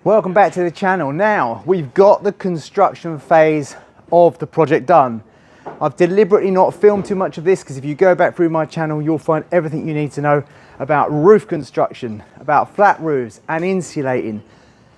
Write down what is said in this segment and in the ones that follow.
Welcome back to the channel. Now we've got the construction phase of the project done. I've deliberately not filmed too much of this because if you go back through my channel you'll find everything you need to know about roof construction, about flat roofs and insulating.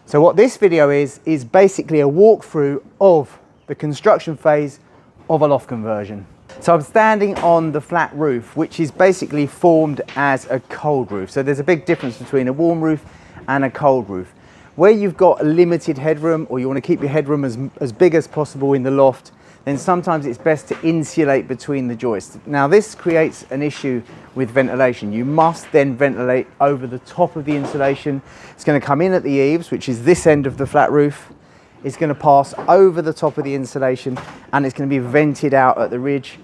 So what this video is basically a walkthrough of the construction phase of a loft conversion. So I'm standing on the flat roof, which is basically formed as a cold roof. So there's a big difference between a warm roof and a cold roof. Where you've got a limited headroom or you want to keep your headroom as big as possible in the loft, then sometimes it's best to insulate between the joists. Now this creates an issue with ventilation. You must then ventilate over the top of the insulation. It's going to come in at the eaves, which is this end of the flat roof. It's going to pass over the top of the insulation and it's going to be vented out at the ridge.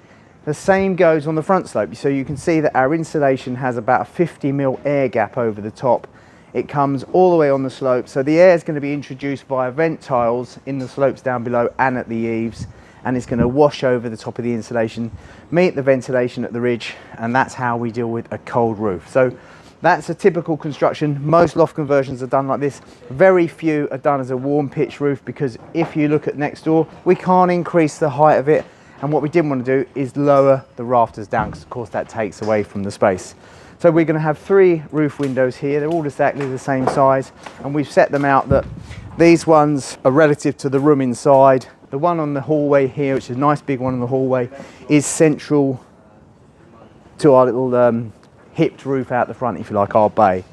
The same goes on the front slope. So you can see that our insulation has about a 50mm air gap over the top. It comes all the way on the slope, so the air is going to be introduced via vent tiles in the slopes down below and at the eaves, and it's going to wash over the top of the insulation, meet the ventilation at the ridge, and that's how we deal with a cold roof. So that's a typical construction. Most loft conversions are done like this. Very few are done as a warm pitch roof because if you look at next door, we can't increase the height of it, and what we didn't want to do is lower the rafters down because of course that takes away from the space. So we're going to have 3 roof windows here. They're all exactly the same size, and we've set them out that these ones are relative to the room inside. The one on the hallway here, which is a nice big one on the hallway, is central to our little hipped roof out the front, if you like, our bay.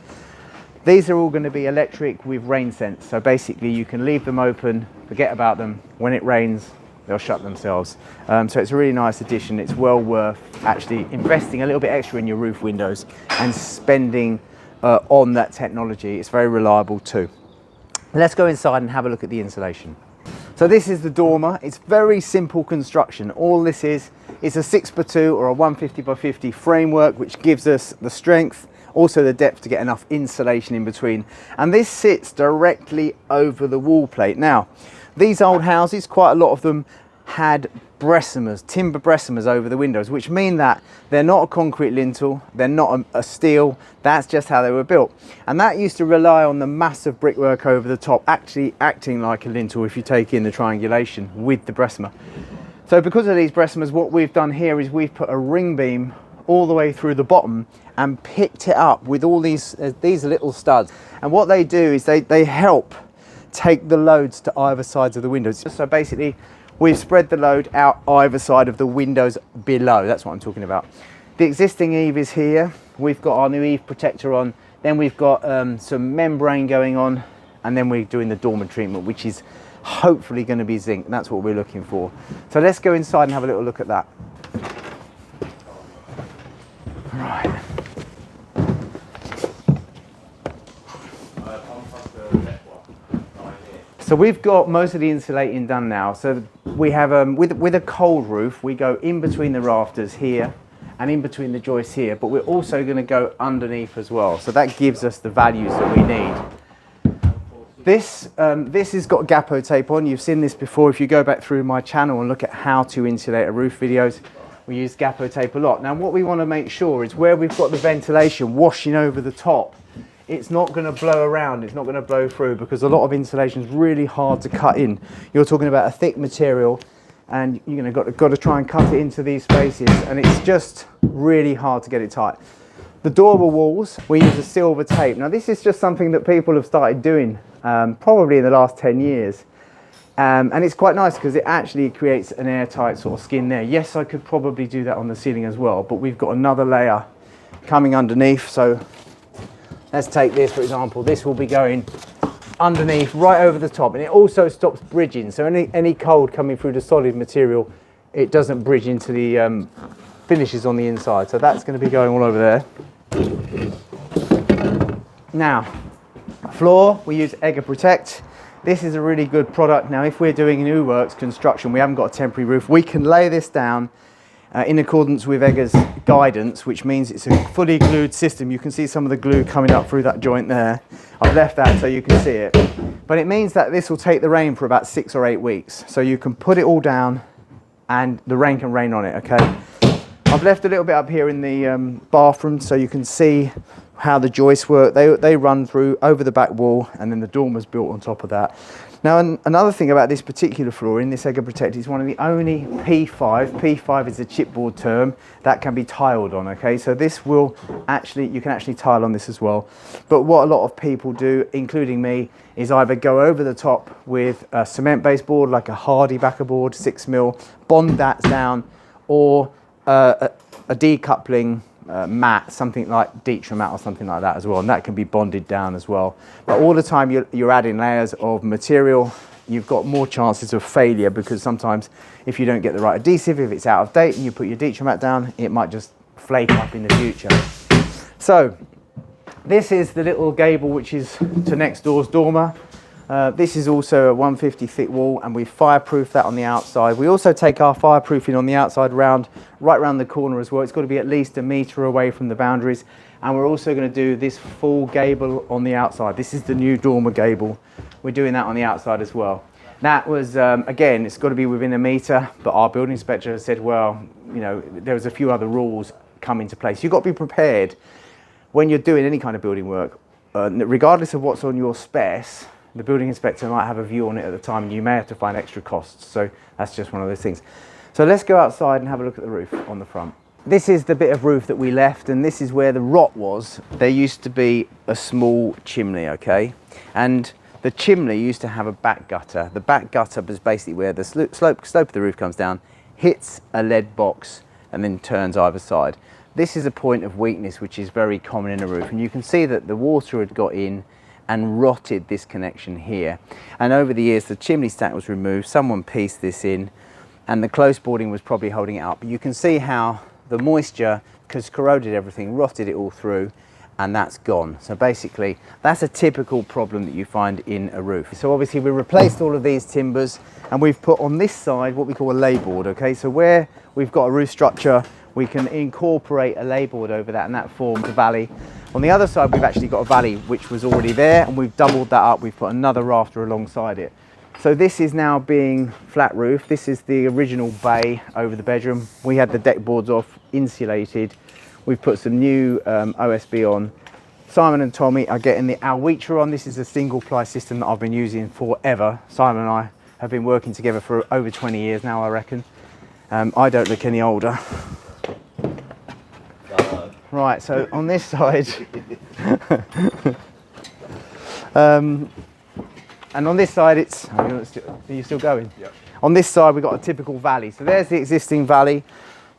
These are all going to be electric with rain sense. So basically you can leave them open, forget about them. When it rains, they'll shut themselves. So it's a really nice addition. It's well worth actually investing a little bit extra in your roof windows and spending on that technology. It's very reliable too. Let's go inside and have a look at the insulation. So this is the dormer. It's very simple construction. All this is a 6x2 or a 150x50 framework, which gives us the strength, also the depth to get enough insulation in between. And this sits directly over the wall plate. Now, these old houses, quite a lot of them had bressamers, timber bressamers over the windows, which mean that they're not a concrete lintel, they're not a steel, that's just how they were built. And that used to rely on the massive brickwork over the top, actually acting like a lintel if you take in the triangulation with the bressamer. So because of these bressamers, what we've done here is we've put a ring beam all the way through the bottom and picked it up with all these little studs. And what they do is they help take the loads to either sides of the windows. So basically we've spread the load out either side of the windows below. That's what I'm talking about. The existing eave is here. We've got our new eave protector on. Then we've got some membrane going on, and then we're doing the dormer treatment, which is hopefully going to be zinc. That's what we're looking for. So let's go inside and have a little look at that. Right. So we've got most of the insulating done now. So we have, with a cold roof, we go in between the rafters here and in between the joists here, but we're also going to go underneath as well. So that gives us the values that we need. This has got Gapo tape on. You've seen this before. If you go back through my channel and look at how to insulate a roof videos, we use Gapo tape a lot. Now what we want to make sure is where we've got the ventilation washing over the top, it's not going to blow around, it's not going to blow through, because a lot of insulation is really hard to cut in. You're talking about a thick material and you're got to try and cut it into these spaces, and it's just really hard to get it tight. The dormer walls, we use a silver tape. Now this is just something that people have started doing probably in the last 10 years. And it's quite nice because it actually creates an airtight sort of skin there. Yes, I could probably do that on the ceiling as well, but we've got another layer coming underneath. So let's take this, for example. This will be going underneath, right over the top, and it also stops bridging. So any cold coming through the solid material, it doesn't bridge into the finishes on the inside. So that's going to be going all over there. Now, floor, we use Egger Protect. This is a really good product. Now, if we're doing new works, construction, we haven't got a temporary roof, we can lay this down in accordance with Egger's guidance, which means it's a fully glued system. You can see some of the glue coming up through that joint there. I've left that so you can see it. But it means that this will take the rain for about 6 or 8 weeks. So you can put it all down and the rain can rain on it, okay? I've I've left a little bit up here in the bathroom so you can see how the joists work. They run through over the back wall, and then the dormer's built on top of that. Now, another thing about this particular flooring, this Egger Protect, is one of the only P5 is a chipboard term that can be tiled on, okay? So this will actually, you can actually tile on this as well. But what a lot of people do, including me, is either go over the top with a cement-based board, like a Hardy backer board, 6mm, bond that down, or a decoupling mat, something like Dietra mat or something like that as well, and that can be bonded down as well. But all the time you're adding layers of material, you've got more chances of failure, because sometimes if you don't get the right adhesive, if it's out of date and you put your Dietra mat down, it might just flake up in the future. So this is the little gable which is to next door's dormer. This is also a 150 thick wall, and we fireproof that on the outside. We also take our fireproofing on the outside right around the corner as well. It's got to be at least a metre away from the boundaries. And we're also going to do this full gable on the outside. This is the new dormer gable. We're doing that on the outside as well. That was, again, it's got to be within a metre, but our building inspector said, well, you know, there was a few other rules come into place. You've got to be prepared when you're doing any kind of building work, regardless of what's on your specs. The building inspector might have a view on it at the time, and you may have to find extra costs. So that's just one of those things. So let's go outside and have a look at the roof on the front. This is the bit of roof that we left, and this is where the rot was. There used to be a small chimney, okay? And the chimney used to have a back gutter. The back gutter was basically where the slope of the roof comes down, hits a lead box, and then turns either side. This is a point of weakness which is very common in a roof, and you can see that the water had got in and rotted this connection here. And over the years, the chimney stack was removed, someone pieced this in, and the close boarding was probably holding it up. But you can see how the moisture, because corroded everything, rotted it all through, and that's gone. So basically, that's a typical problem that you find in a roof. So obviously we replaced all of these timbers, and we've put on this side what we call a lay board, okay? So where we've got a roof structure, we can incorporate a lay board over that, and that forms a valley. On the other side, we've actually got a valley which was already there, and we've doubled that up. We've put another rafter alongside it. So this is now being flat roof. This is the original bay over the bedroom. We had the deck boards off, insulated. We've put some new OSB on. Simon and Tommy are getting the Alwitra on. This is a single ply system that I've been using forever. Simon and I have been working together for over 20 years now, I reckon. I don't look any older. Right, so on this side, and on this side it's, are you still going? Yep. On this side we've got a typical valley. So there's the existing valley,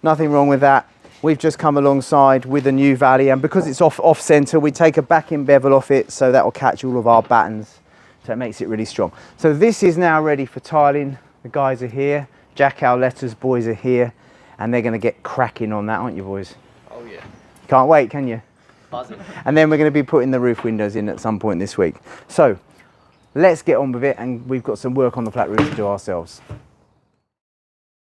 nothing wrong with that. We've just come alongside with a new valley, and because it's off centre, we take a backing bevel off it, so that will catch all of our battens. So it makes it really strong. So this is now ready for tiling. The guys are here, Jack Letters boys are here, and they're going to get cracking on that, aren't you boys? Oh yeah. Can't wait, can you? Positive. And then we're going to be putting the roof windows in at some point this week. So let's get on with it, and we've got some work on the flat roof to do ourselves.